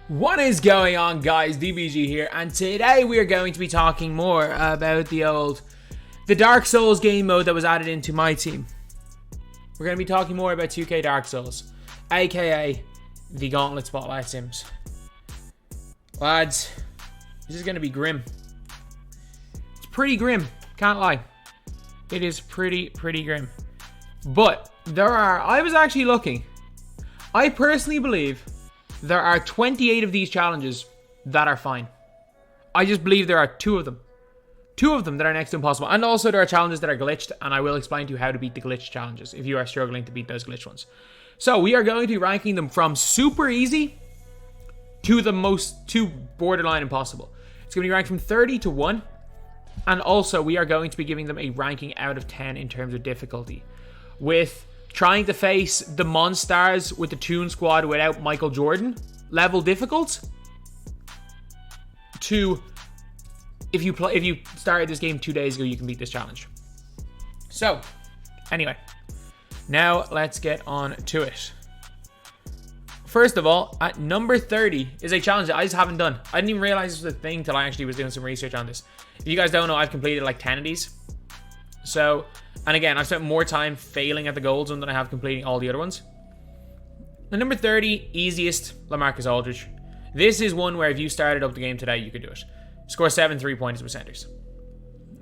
What is going on, guys? DBG here, and today we are going to be talking more about the Dark Souls game mode that was added into MyTEAM. We're going to be talking more about 2K Dark Souls, aka the Gauntlet Spotlight Sims. Lads, this is going to be grim. It's pretty grim, can't lie. It is pretty grim. But I was actually looking. I personally believe there are 28 of these challenges that are fine. I just believe there are two of them. Two of them that are next to impossible. And also there are challenges that are glitched, and I will explain to you how to beat the glitched challenges if you are struggling to beat those glitched ones. So we are going to be ranking them from super easy to to borderline impossible. It's going to be ranked from 30 to 1. And also we are going to be giving them a ranking out of 10 in terms of difficulty, with trying to face the Monstars with the Toon Squad without Michael Jordan level difficult, to if you started this game 2 days ago, you can beat this challenge. So anyway, now let's get on to it. First of all, at number 30 is a challenge that I just haven't done. I didn't even realize this was a thing till I actually was doing some research on this. If you guys don't know, I've completed like 10 of these. So, and again, I've spent more time failing at the golds one than I have completing all the other ones. And number 30, easiest, lamarcus Aldridge. This is one where if you started up the game today, you could do it. Score 7 3-pointers with centers.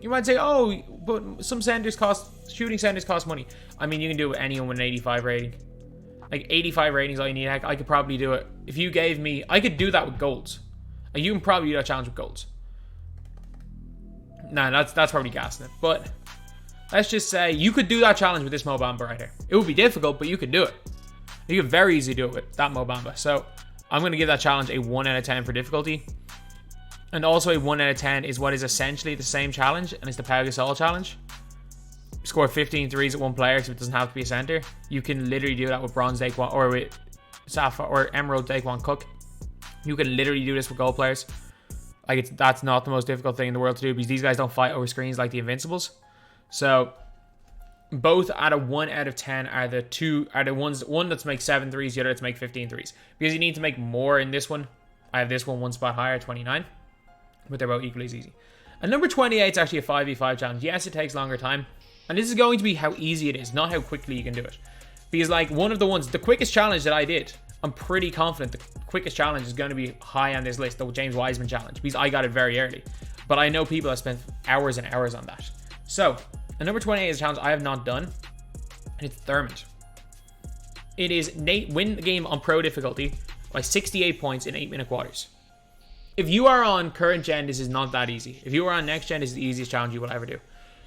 You might say, oh, but some shooting centers cost money. I mean, you can do it with anyone with an 85 rating. Like 85 ratings, all you need. Heck, I could probably do it. If you gave me, I could do that with golds. And you can probably do that challenge with golds. Nah, that's probably gassing it. But let's just say you could do that challenge with this Mobamba right here. It would be difficult, but you could do it. You could very easily do it with that Mobamba. So I'm going to give that challenge a 1 out of 10 for difficulty. And also a 1 out of 10 is what is essentially the same challenge, and it's the gasol challenge. Score 15 threes at one player, so it doesn't have to be a center. You can literally do that with bronze Daquan, or with sapphire or emerald Daquan Cook. You can literally do this with gold players. Like, that's not the most difficult thing in the world to do, because these guys don't fight over screens like the Invincibles. So both at a 1 out of 10 are the ones, one that's make 7 threes, the other that's make 15 threes. Because you need to make more in this one. I have this one spot higher, 29. But they're both equally as easy. And number 28 is actually a 5v5 challenge. Yes, it takes longer time. And this is going to be how easy it is, not how quickly you can do it. Because like one of the ones, the quickest challenge that I did, I'm pretty confident the quickest challenge is going to be high on this list, the James Wiseman challenge, because I got it very early. But I know people have spent hours and hours on that. So, and number 28 is a challenge I have not done, and it's Thermid. It is win the game on pro difficulty by 68 points in 8-minute quarters. If you are on current gen, this is not that easy. If you are on next gen, this is the easiest challenge you will ever do.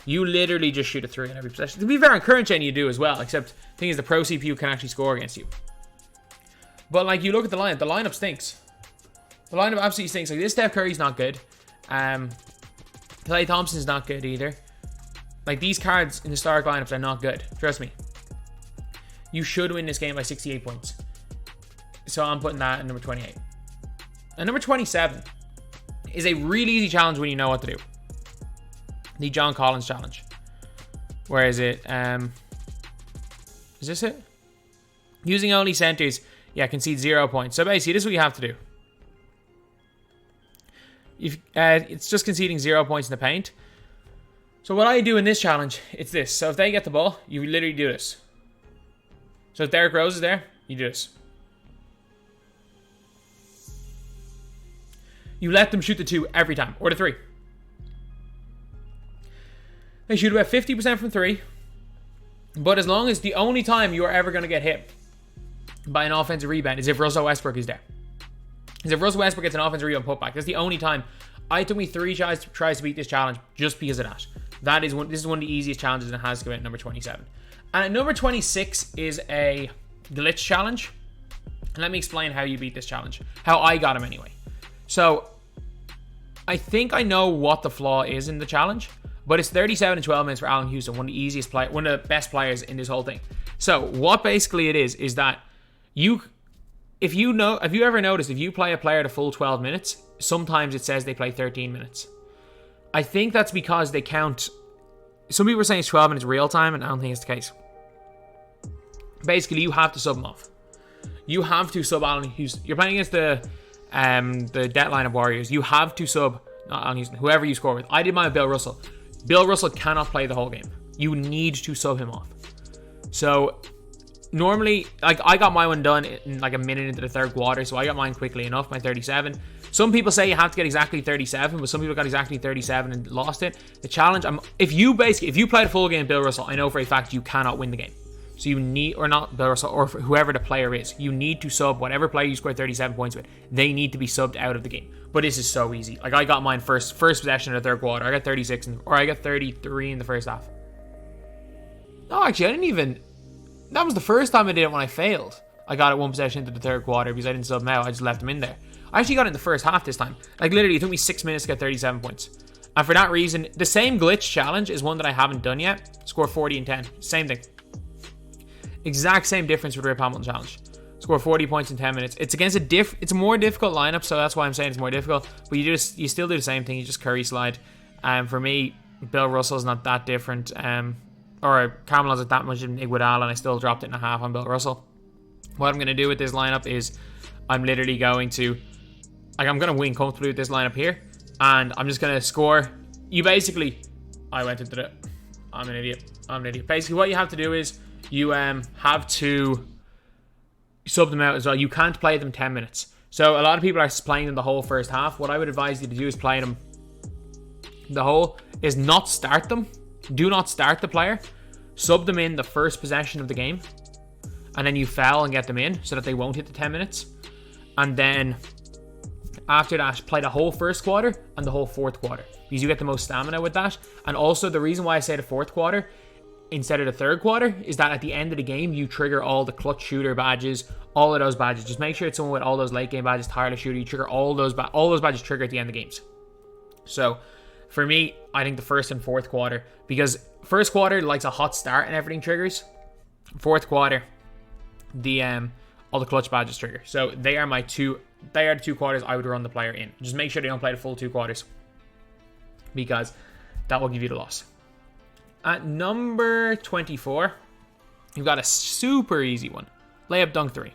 You literally just shoot a 3 in every possession. To be fair, on current gen you do as well, except the thing is the pro CPU can actually score against you. But like, you look at the lineup stinks. The lineup absolutely stinks. Like, this Steph Curry's not good. Klay Thompson's not good either. Like, these cards in historic lineups are not good. Trust me. You should win this game by 68 points. So I'm putting that at number 28. And number 27 is a really easy challenge when you know what to do. The John Collins challenge. Where is it? Is this it? Using only centers. Yeah, concede 0 points. So basically, this is what you have to do. It's just conceding 0 points in the paint. So what I do in this challenge, it's this. So if they get the ball, you literally do this. So if Derrick Rose is there, you do this. You let them shoot the 2 every time, or the 3. They shoot about 50% from 3. But as long as the only time you are ever going to get hit by an offensive rebound is if Russell Westbrook is there. Because if Russell Westbrook gets an offensive rebound putback, that's the only time. I took me 3 tries to beat this challenge just because of that. This is one of the easiest challenges, and it has to go at number 27. And at number 26 is a glitch challenge. And let me explain how you beat this challenge. How I got him anyway. So, I think I know what the flaw is in the challenge, but it's 37 and 12 minutes for Allan Houston, one of the best players in this whole thing. So, what basically it is that if you ever noticed, if you play a player the full 12 minutes, sometimes it says they play 13 minutes. I think that's because they count. Some people are saying it's 12 minutes real time, and I don't think it's the case. Basically, you have to sub them off. You have to sub Allan Houston. You're playing against the the debt line of Warriors, you have to sub on Houston, whoever you score with. I did mine with Bill Russell. Bill Russell cannot play the whole game. You need to sub him off. So normally, like, I got my one done in like a minute into the third quarter, so I got mine quickly enough, my 37. Some people say you have to get exactly 37, but some people got exactly 37 and lost it. The challenge, if you played a full game Bill Russell, I know for a fact you cannot win the game. So you need, or not Bill Russell, or whoever the player is, you need to sub whatever player you scored 37 points with. They need to be subbed out of the game. But this is so easy. Like, I got mine first possession of the third quarter. I got 36, or I got 33 in the first half. No, actually, I didn't even. That was the first time I did it when I failed. I got it one possession into the third quarter because I didn't sub him out. I just left him in there. I actually got it in the first half this time. Like, literally, it took me 6 minutes to get 37 points. And for that reason, the same glitch challenge is one that I haven't done yet. Score 40 and 10. Same thing. Exact same difference with Rip Hamilton challenge. Score 40 points in 10 minutes. It's against it's a more difficult lineup, so that's why I'm saying it's more difficult. But you still do the same thing. You just curry slide. For me, Bill Russell's not that different. Or Carmel has that much in Iguodala, and I still dropped it in a half on Bill Russell. What I'm going to do with this lineup is I'm literally going to, like, I'm going to win comfortably with this lineup here, and I'm just going to score. You basically, I went into the, I'm an idiot. Basically, what you have to do is you have to sub them out as well. You can't play them 10 minutes. So a lot of people are playing them the whole first half. What I would advise you to do is play them the whole, is not start them. Do not start the player. Sub them in the first possession of the game. And then you foul and get them in so that they won't hit the 10 minutes. And then after that, play the whole first quarter and the whole fourth quarter. Because you get the most stamina with that. And also, the reason why I say the fourth quarter instead of the third quarter is that at the end of the game, you trigger all the clutch shooter badges, all of those badges. Just make sure it's someone with all those late game badges, tireless shooter. You trigger all those badges trigger at the end of games. So for me, I think the first and fourth quarter, because first quarter likes a hot start and everything triggers. Fourth quarter, the all the clutch badges trigger. So they are the 2 quarters I would run the player in. Just make sure they don't play the full 2 quarters, because that will give you the loss. At number 24, you've got a super easy one. Layup dunk 3.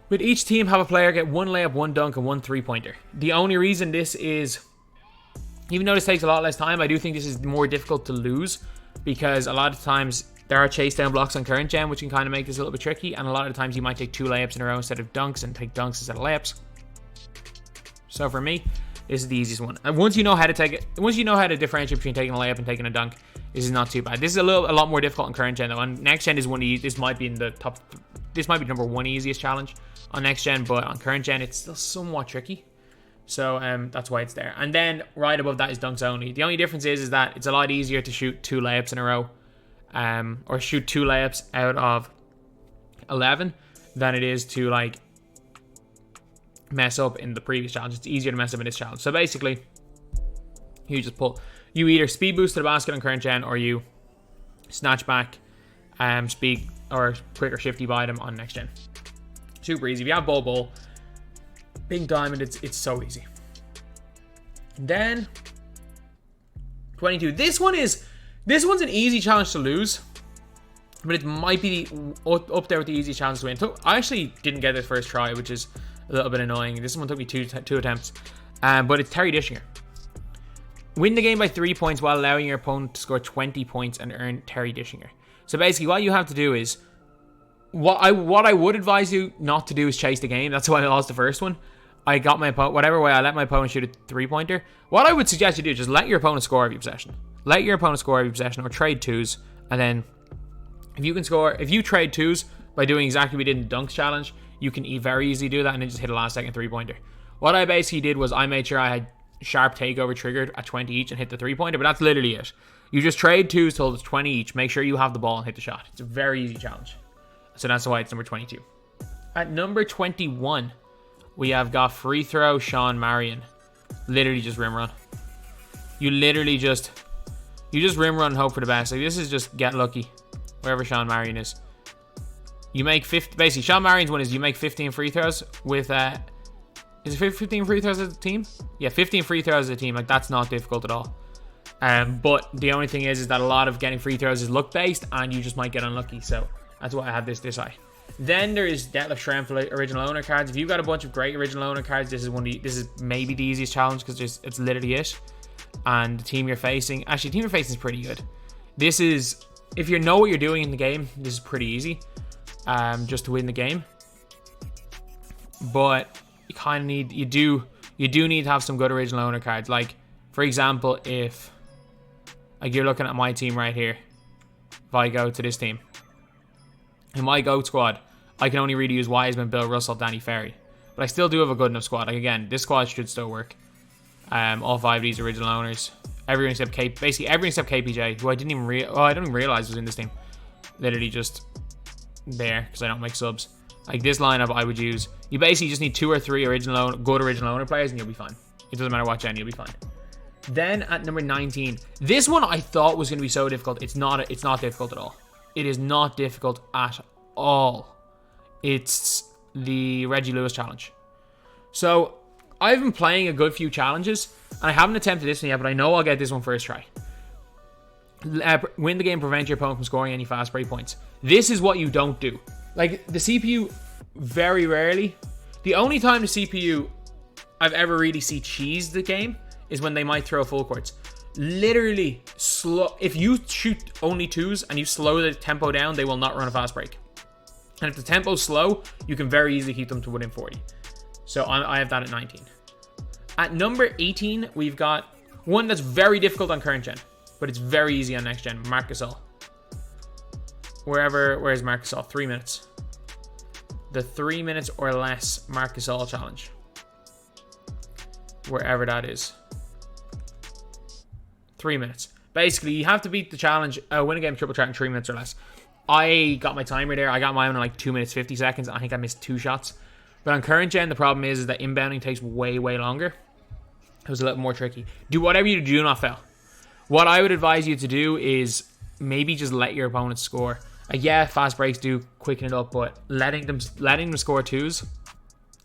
With each team, have a player get 1 layup, 1 dunk, and 1 3-pointer. The only reason this is, even though this takes a lot less time, I do think this is more difficult to lose, because a lot of times there are chase down blocks on current gen, which can kind of make this a little bit tricky, and a lot of the times you might take 2 layups in a row instead of dunks, and take dunks instead of layups. So for me, this is the easiest one. And once you know how to differentiate between taking a layup and taking a dunk, this is not too bad. This is a lot more difficult on current gen though. On next gen is this might be in the top. This might be number 1 easiest challenge on next gen, but on current gen it's still somewhat tricky. So that's why it's there. And then right above that is dunks only. The only difference is that it's a lot easier to shoot 2 layups in a row, or shoot 2 layups out of 11 than it is to like mess up in the previous challenge. It's easier to mess up in this challenge. So basically, you either speed boost to the basket on current gen, or you snatch back speed or quick or shifty by them on next gen. Super easy. If you have ball, pink diamond, it's so easy. Then 22. This one's an easy challenge to lose, but it might be up there with the easiest challenge to win. I actually didn't get this first try, which is a little bit annoying. This one took me two attempts, but it's Terry Dishinger. Win the game by 3 points while allowing your opponent to score 20 points and earn Terry Dishinger. So basically, what you have to do is, what I would advise you not to do is chase the game. That's why I lost the first one. I got my opponent, whatever way I let my opponent shoot a 3-pointer. What I would suggest you do is just let your opponent score every possession. Let your opponent score every possession, or trade 2s, and then if you trade 2s by doing exactly what we did in the Dunks challenge, you can very easily do that and then just hit a last second 3-pointer. What I basically did was I made sure I had sharp takeover triggered at 20 each and hit the 3-pointer, but that's literally it. You just trade 2s till it's 20 each. Make sure you have the ball and hit the shot. It's a very easy challenge. So that's why it's number 22. At number 21, we have got free throw Sean Marion. Literally just rim run. You just rim run and hope for the best. Like, this is just get lucky wherever Sean Marion is. You make 50. Basically, Sean Marion's one is you make 15 free throws with is it 15 free throws as a team? Yeah, 15 free throws as a team. Like, that's not difficult at all. But the only thing is that a lot of getting free throws is luck based, and you just might get unlucky. So that's why I have this high. Then there is Detleff Schrempf original owner cards. If you've got a bunch of great original owner cards, this is maybe the easiest challenge because it's literally it. And the team you're facing, actually, the team you're facing is pretty good. This is, if you know what you're doing in the game, this is pretty easy, just to win the game. But you kind of need, you do need to have some good original owner cards. Like, for example, if like you're looking at my team right here, if I go to this team, in my GOAT squad, I can only really use Wiseman, Bill Russell, Danny Ferry. But I still do have a good enough squad. Like, again, this squad should still work. All 5 of these original owners. Everyone except basically everyone except KPJ, who I didn't even realize was in this team. Literally just there, because I don't make subs. Like, this lineup I would use. You basically just need 2 or 3 good original owner players, and you'll be fine. It doesn't matter what gen, you'll be fine. Then at number 19, this one I thought was going to be so difficult. It's not difficult at all. It is not difficult at all. It's the Reggie Lewis challenge. So, I've been playing a good few challenges, and I haven't attempted this one yet, but I know I'll get this one first try. Win the game, prevent your opponent from scoring any fast break points. This is what you don't do. Like, the CPU, very rarely. The only time the CPU I've ever really seen cheese the game is when they might throw full courts. Literally, slow. If you shoot only 2s and you slow the tempo down, they will not run a fast break. And if the tempo's slow, you can very easily keep them to within 40. So I have that at 19. At number 18, we've got one that's very difficult on current gen, but it's very easy on next gen. Marc Gasol. Where's Marc Gasol? 3 minutes. The 3 minutes or less Marc Gasol challenge. Wherever that is. 3 minutes. Basically, you have to beat the challenge, win a game triple threat in 3 minutes or less. I got my timer there. I got mine in like 2 minutes 50 seconds. I think I missed 2 shots. But on current gen, the problem is that inbounding takes way, way longer. It was a little more tricky. Do whatever you do, not fail. What I would advise you to do is maybe just let your opponents score. Yeah, fast breaks do quicken it up, but letting them score 2s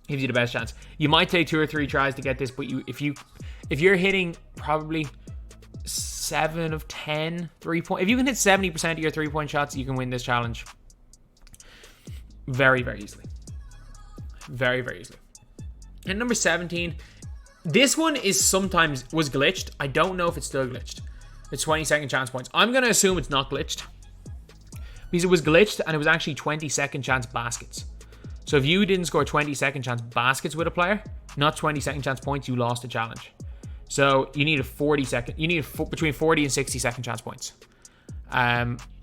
gives you the best chance. You might take 2 or 3 tries to get this, but if you're hitting probably 7 of 10 3-point, if you can hit 70% of your 3-point shots, you can win this challenge very, very easily. Very, very easily. And number 17, this one was glitched. I don't know if it's still glitched. It's 20-second chance points. I'm going to assume it's not glitched, because it was glitched and it was actually 20-second chance baskets. So if you didn't score 20-second chance baskets with a player, not 20-second chance points, you lost the challenge. So you need between 40 and 60-second chance points.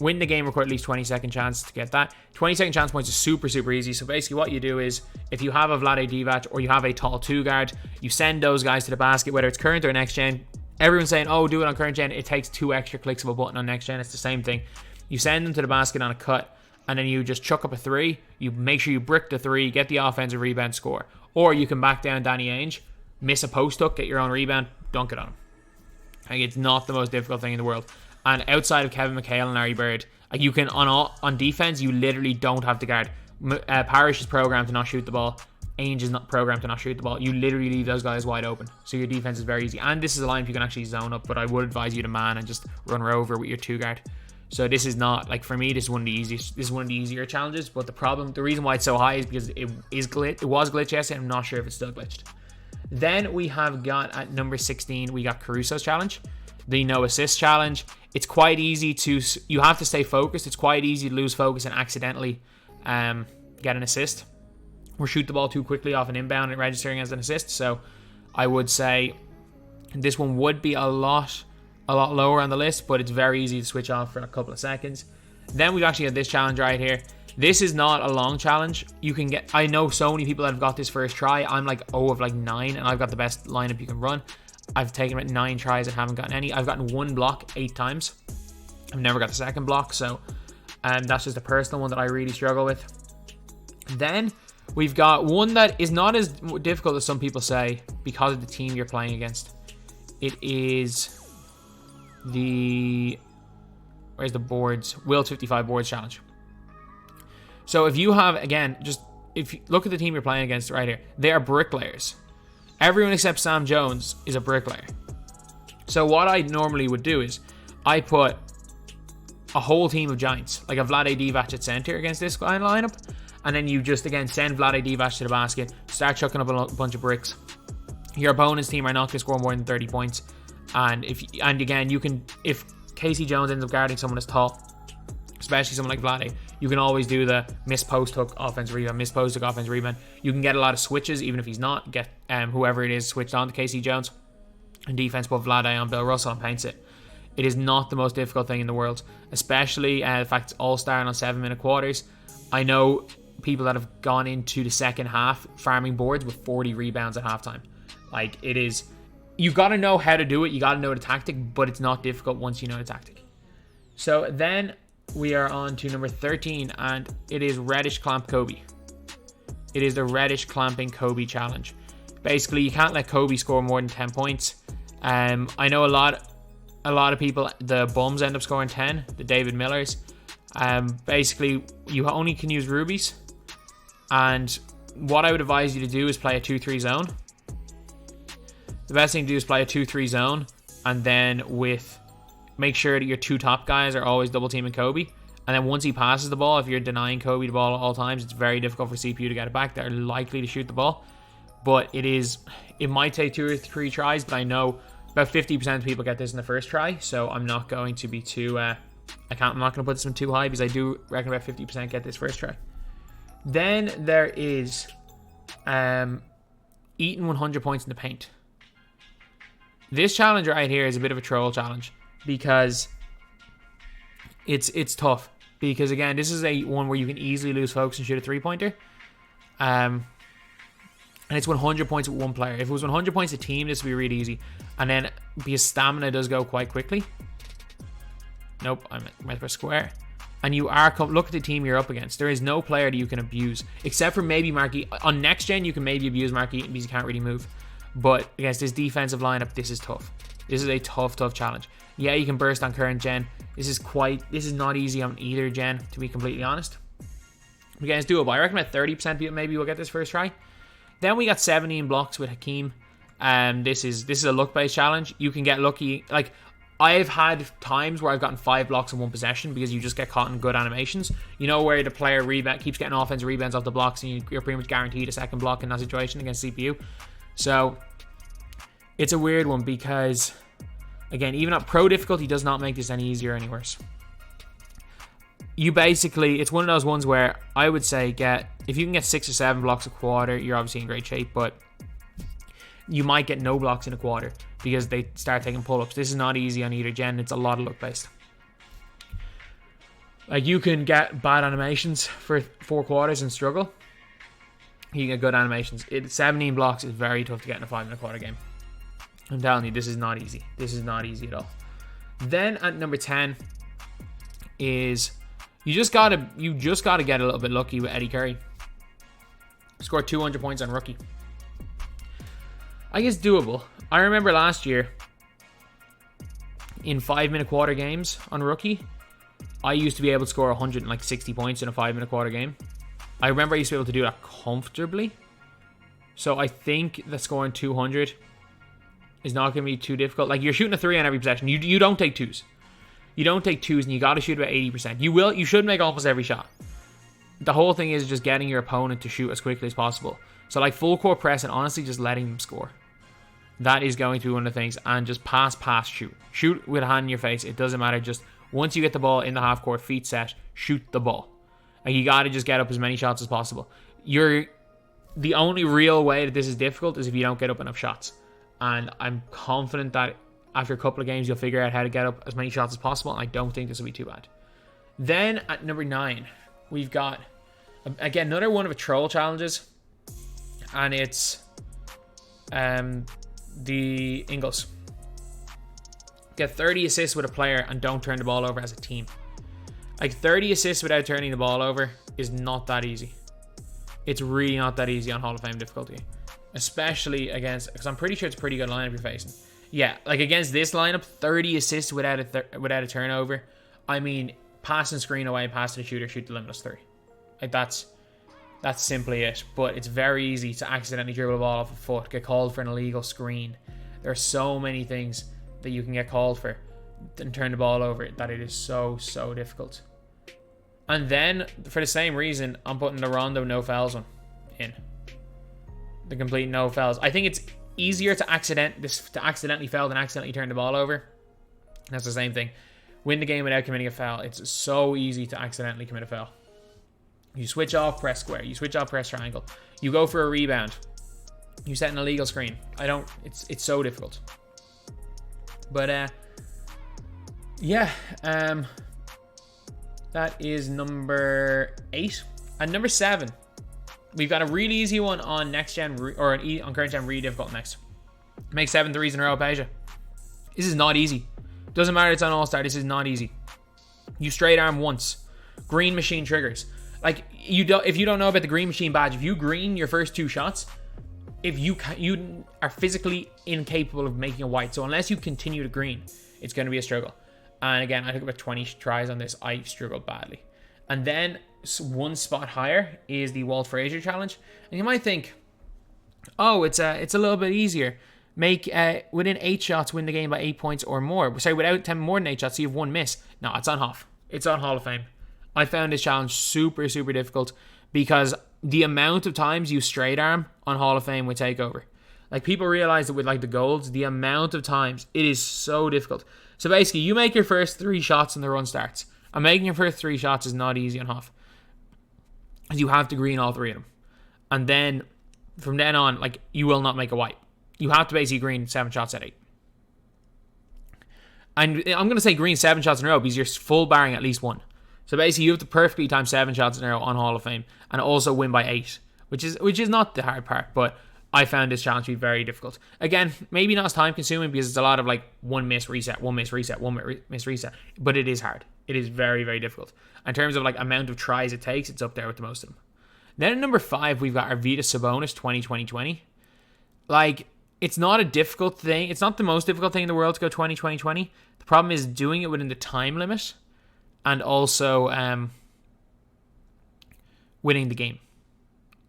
Win the game, record at least 20-second chance to get that. 20-second chance points is super, super easy. So basically what you do is, if you have a Vlade Divac or you have a tall 2 guard, you send those guys to the basket, whether it's current or next gen. Everyone's saying, oh, do it on current gen. It takes 2 extra clicks of a button on next gen. It's the same thing. You send them to the basket on a cut, and then you just chuck up a 3. You make sure you brick the 3, get the offensive rebound, score. Or you can back down Danny Ainge, miss a post hook, get your own rebound, dunk it on him. Like, it's not the most difficult thing in the world. And outside of Kevin McHale and Larry Bird, like, you can on defense, you literally don't have to guard. Parrish is programmed to not shoot the ball. Ainge is not programmed to not shoot the ball. You literally leave those guys wide open. So your defense is very easy. And this is a line you can actually zone up, but I would advise you to man and just run her over with your 2 guard. So this is not, like, for me, this is one of the easiest. This is one of the easier challenges. But the reason why it's so high is because it was glitched yesterday. I'm not sure if it's still glitched. Then we have got at number 16, we got Caruso's challenge, the no assist challenge. It's quite easy you have to stay focused. It's quite easy to lose focus and accidentally get an assist or shoot the ball too quickly off an inbound and registering as an assist. So I would say this one would be a lot lower on the list, but it's very easy to switch off for a couple of seconds. Then we've actually got this challenge right here. This is not a long challenge. I know so many people that have got this first try. I'm like 0 of like 9, and I've got the best lineup you can run. I've taken about 9 tries and haven't gotten any. I've gotten 1 block 8 times. I've never got the second block, so that's just a personal one that I really struggle with. Then we've got one that is not as difficult as some people say because of the team you're playing against. It is where's the boards? Wilt 55 boards challenge. So if you have, again, if you look at the team you're playing against right here, they are bricklayers. Everyone except Sam Jones is a bricklayer. So what I normally would do is I put a whole team of giants, like a Vlade Divac at center against this kind of lineup, and then you just, again, send Vlade Divac to the basket, start chucking up a bunch of bricks. Your opponent's team are not going to score more than 30 points. And again, you can, if Casey Jones ends up guarding someone that's tall, especially someone like Vlade, you can always do the miss post hook offense rebound, miss post hook offense rebound. You can get a lot of switches, even if he's not, get whoever it is switched on to Casey Jones. And defense put Vlade on Bill Russell and paints it. It is not the most difficult thing in the world, especially the fact it's all starting on 7-minute quarters. I know people that have gone into the second half farming boards with 40 rebounds at halftime. Like, it is, you got to know how to do it, you got to know the tactic, but it's not difficult once you know the tactic. So then we are on to number 13, and it is Reddish Clamp Kobe. It is the Reddish Clamping Kobe challenge. Basically, you can't let Kobe score more than 10 points. I know a lot of people, the bums end up scoring 10, the David Millers. Basically, you only can use rubies, and what I would advise you to do is play a 2-3 zone. The best thing to do is play a 2-3 zone, and then make sure that your two top guys are always double teaming Kobe. And then once he passes the ball, if you're denying Kobe the ball at all times, it's very difficult for CPU to get it back. They're likely to shoot the ball, but it might take 2 or 3 tries. But I know about 50% of people get this in the first try, so I'm not going to be too. I'm not going to put this one too high, because I do reckon about 50% get this first try. Then there is Eaton 100 points in the paint. This challenge right here is a bit of a troll challenge, because it's tough. Because again, this is one where you can easily lose focus and shoot a 3-pointer. And it's 100 points with one player. If it was 100 points a team, this would be really easy. And then, because stamina does go quite quickly. Nope, I meant for square. And you are, look at the team you're up against. There is no player that you can abuse, except for maybe Marc Eaton. On next gen, you can maybe abuse Marc Eaton because he can't really move. But against this defensive lineup, this is tough. This is a tough challenge. Yeah, you can burst on current gen. This is not easy on either gen, to be completely honest. Again, it's doable. I reckon about 30% people maybe will get this first try. Then we got 17 blocks with Hakeem. This is a luck-based challenge. You can get lucky. Like, I've had times where I've gotten 5 blocks in one possession because you just get caught in good animations. You know, where the player keeps getting offensive rebounds off the blocks, and you're pretty much guaranteed a second block in that situation against CPU. So it's a weird one because, again, even at pro difficulty does not make this any easier or any worse. It's one of those ones where I would say if you can get 6 or 7 blocks a quarter, you're obviously in great shape, but you might get no blocks in a quarter because they start taking pull-ups. This is not easy on either gen. It's a lot of luck based. Like, you can get bad animations for 4 quarters and struggle. You can get good animations. 17 blocks is very tough to get in a 5-minute quarter game. I'm telling you, this is not easy. This is not easy at all. Then at number 10 is you just gotta get a little bit lucky with Eddie Curry. Scored 200 points on rookie. I guess doable. I remember last year in 5-minute quarter games on rookie, I used to be able to score 160 points in a 5-minute quarter game. I remember I used to be able to do that comfortably. So I think that scoring 200 is not going to be too difficult. Like, you're shooting a 3 on every possession. You don't take 2s. You don't take 2s, and you got to shoot about 80%. You should make almost every shot. The whole thing is just getting your opponent to shoot as quickly as possible. So, like, full court press and honestly just letting them score. That is going to be one of the things. And just pass, shoot. Shoot with a hand in your face. It doesn't matter. Just once you get the ball in the half court, feet set, shoot the ball. Like, you got to just get up as many shots as possible. The only real way that this is difficult is if you don't get up enough shots. And I'm confident that after a couple of games, you'll figure out how to get up as many shots as possible. And I don't think this will be too bad. Then at number 9, we've got, again, another one of the troll challenges. And it's the Ingles. Get 30 assists with a player and don't turn the ball over as a team. Like, 30 assists without turning the ball over is not that easy. It's really not that easy on Hall of Fame difficulty. Especially against, because I'm pretty sure it's a pretty good lineup you're facing. Yeah, like against this lineup, 30 assists without a turnover. I mean, pass and screen away, pass to the shooter, shoot the limitless 3. Like, that's simply it. But it's very easy to accidentally dribble the ball off a foot, get called for an illegal screen. There are so many things that you can get called for and turn the ball over that it is so difficult. And then, for the same reason, I'm putting the rondo no fouls one in. The complete no fouls. I think it's easier to accidentally foul than accidentally turn the ball over. That's the same thing. Win the game without committing a foul. It's so easy to accidentally commit a foul. You switch off, press square. You switch off, press triangle. You go for a rebound. You set an illegal screen. It's so difficult. But, yeah. That is number 8. And number 7. We've got a really easy one on next gen, on current gen, really difficult next. Make 7 threes in a row, Peja. This is not easy. Doesn't matter, it's on All-Star. This is not easy. You straight arm once. Green machine triggers. Like, if you don't know about the green machine badge, if you green your first 2 shots, if you are physically incapable of making a white. So unless you continue to green, it's going to be a struggle. And again, I took about 20 tries on this. I struggled badly. And then one spot higher is the Walt Frazier challenge. And you might think, oh, it's a little bit easier. Make within 8 shots, win the game by 8 points or more. Sorry, without 10 more than 8 shots, so you have 1 miss. No, it's on half. It's on Hall of Fame. I found this challenge super, super difficult because the amount of times you straight arm on Hall of Fame with takeover. Like, people realize that with like the golds, the amount of times, it is so difficult. So basically, you make your first 3 shots and the run starts. And making your first 3 shots is not easy on half. You have to green all 3 of them. And then, from then on, like, you will not make a white. You have to basically green 7 shots at 8. And I'm going to say green 7 shots in a row because you're full barring at least 1. So basically, you have to perfectly time 7 shots in a row on Hall of Fame and also win by 8, which is not the hard part, but I found this challenge to be very difficult. Again, maybe not as time consuming because it's a lot of like 1 miss reset, 1 miss reset, 1 miss reset, but it is hard. It is very, very difficult. In terms of like amount of tries it takes, it's up there with the most of them. Then at number 5, we've got Arvydas Sabonis 20-20-20. Like, it's not a difficult thing. It's not the most difficult thing in the world to go 20-20-20. The problem is doing it within the time limit and also winning the game.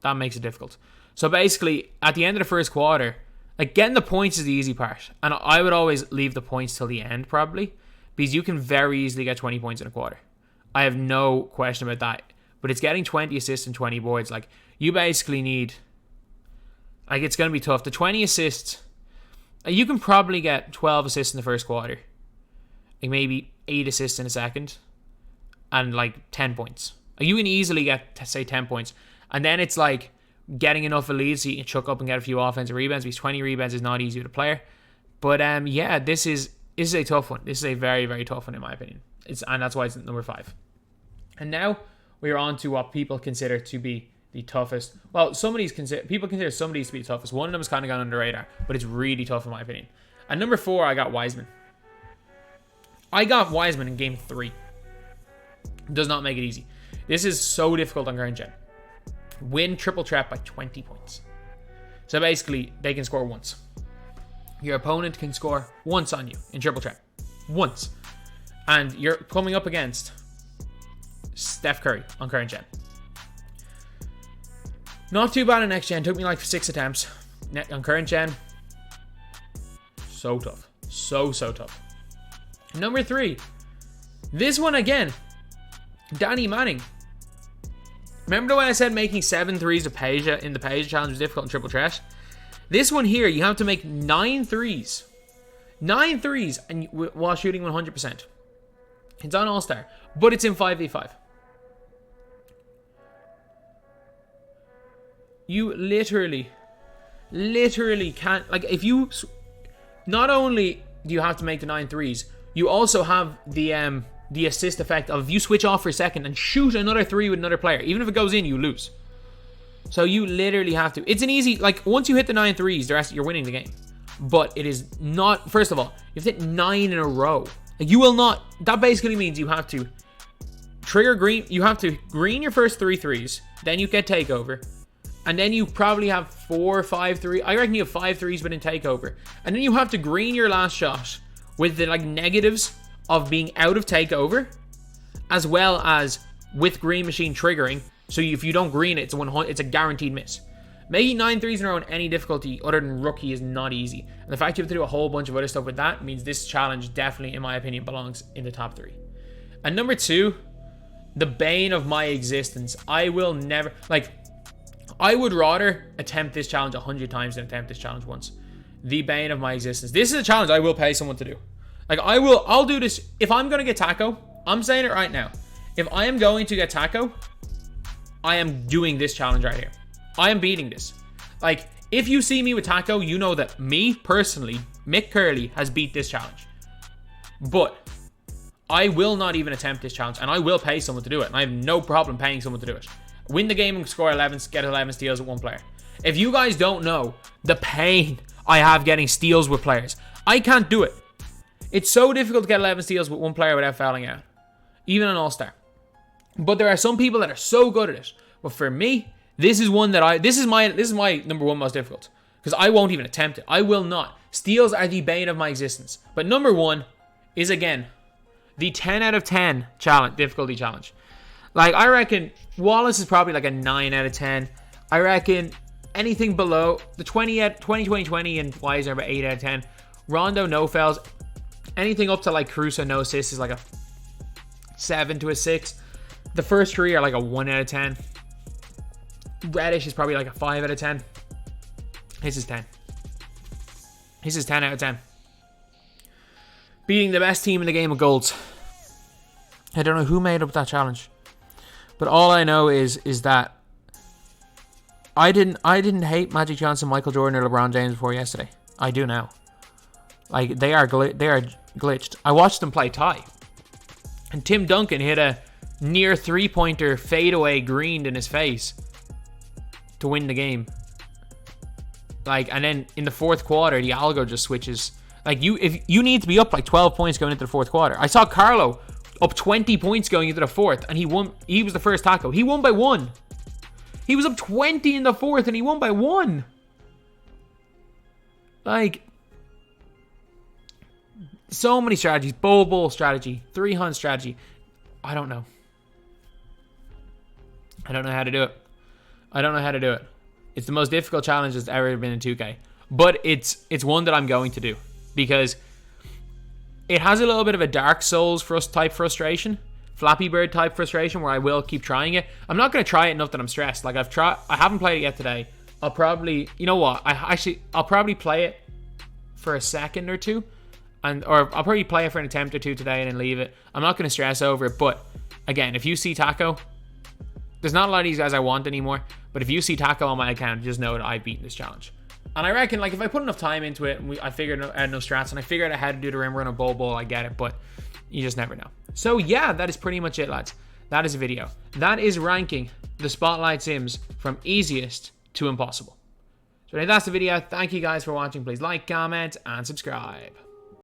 That makes it difficult. So basically, at the end of the first quarter, like, getting the points is the easy part. And I would always leave the points till the end, probably, because you can very easily get 20 points in a quarter. I have no question about that. But it's getting 20 assists and 20 boards. Like, you basically need... Like, it's going to be tough. The 20 assists... You can probably get 12 assists in the first quarter. Like, maybe 8 assists in a second. And, like, 10 points. You can easily get, say, 10 points. And then it's, like, getting enough of leads so you can chuck up and get a few offensive rebounds. Because 20 rebounds is not easy with a player. But, yeah, this is a tough one. This is a very, very tough one, in my opinion. And that's why it's number 5. And now... we're on to what people consider to be the toughest. Well, people consider some of these to be the toughest. One of them has kind of gone under the radar, but it's really tough in my opinion. At number 4, I got Wiseman. I got Wiseman in game 3. Does not make it easy. This is so difficult on current gen. Win triple threat by 20 points. So basically, they can score once. Your opponent can score once on you in triple threat. Once. And you're coming up against Steph Curry on current gen. Not too bad on next gen. Took me like 6 attempts. On current gen, so tough. So tough. Number 3. This one again. Danny Manning. Remember the way I said making 7 threes of Peja in the Peja challenge was difficult in triple threat? This one here, you have to make 9 threes. 9 threes and while shooting 100%. It's on All-Star, but it's in 5v5. You literally can't... Like, if you... Not only do you have to make the 9 threes, you also have the assist effect of if you switch off for a second and shoot another 3 with another player. Even if it goes in, you lose. So you literally have to... It's an easy... Like, once you hit the 9 threes, the rest, you're winning the game. But it is not... First of all, you have to hit 9 in a row. Like, you will not... That basically means you have to trigger green... You have to green your first 3 threes. Then you get takeover. And then you probably have 4 or 5 threes. I reckon you have 5 threes within takeover. And then you have to green your last shot with the like negatives of being out of takeover, as well as with green machine triggering. So if you don't green it, it's a guaranteed miss. Making 9 threes in a row in any difficulty other than rookie is not easy. And the fact you have to do a whole bunch of other stuff with that means this challenge definitely, in my opinion, belongs in the top 3. And number 2, the bane of my existence. I will never, like, I would rather attempt this challenge 100 times than attempt this challenge once. The bane of my existence. This is a challenge I will pay someone to do. Like, I'll do this. If I'm going to get tacko, I'm saying it right now. If I am going to get tacko, I am doing this challenge right here. I am beating this. Like, if you see me with tacko, you know that me, personally, Mick Curley, has beat this challenge. But I will not even attempt this challenge, and I will pay someone to do it. And I have no problem paying someone to do it. Win the game and score 11, get 11 steals with one player. If you guys don't know the pain I have getting steals with players, I can't do it. It's so difficult to get 11 steals with one player without fouling out. Even an all-star. But there are some people that are so good at it. But for me, this is one that this is my number one most difficult. Because I won't even attempt it. I will not. Steals are the bane of my existence. But number one is, again, the 10 out of 10 challenge, difficulty challenge. Like, I reckon Wallace is probably like a 9 out of 10. I reckon anything below the 20 and Weiser about 8 out of 10. Rondo, no fouls. Anything up to like Caruso, no assists is like a 7 to a 6. The first three are like a 1 out of 10. Reddish is probably like a 5 out of 10. His is 10. His is 10 out of 10. Beating the best team in the game of golds. I don't know who made up that challenge. But all I know is that I didn't hate Magic Johnson, Michael Jordan, or LeBron James before yesterday. I do now. Like, they are glitched. I watched them play tie. And Tim Duncan hit a near three-pointer fadeaway greened in his face to win the game. Like, and then in the fourth quarter, the algo just switches. Like, if you need to be up like 12 points going into the fourth quarter. I saw Carlo up 20 points going into the fourth, and he won. He was the first tacko. He won by 1. He was up 20 in the fourth, and he won by 1. Like, so many strategies. Bowl strategy. 3-hunt strategy. I don't know. I don't know how to do it. I don't know how to do it. It's the most difficult challenge that's ever been in 2K. But it's one that I'm going to do. Because it has a little bit of a Dark Souls type frustration. Flappy Bird type frustration where I will keep trying it. I'm not going to try it enough that I'm stressed. Like, I haven't played it yet today. I'll probably, you know what? I'll probably play it for a second or two. Or I'll probably play it for an attempt or two today and then leave it. I'm not going to stress over it. But again, if you see tacko, there's not a lot of these guys I want anymore. But if you see tacko on my account, just know that I've beaten this challenge. And I reckon, like, if I put enough time into it, and I figured out enough strats, and I figured out how to do the rim run a bowl, I get it. But you just never know. So yeah, that is pretty much it, lads. That is a video. That is ranking the Spotlight Sims from easiest to impossible. So that's the video. Thank you guys for watching. Please like, comment, and subscribe.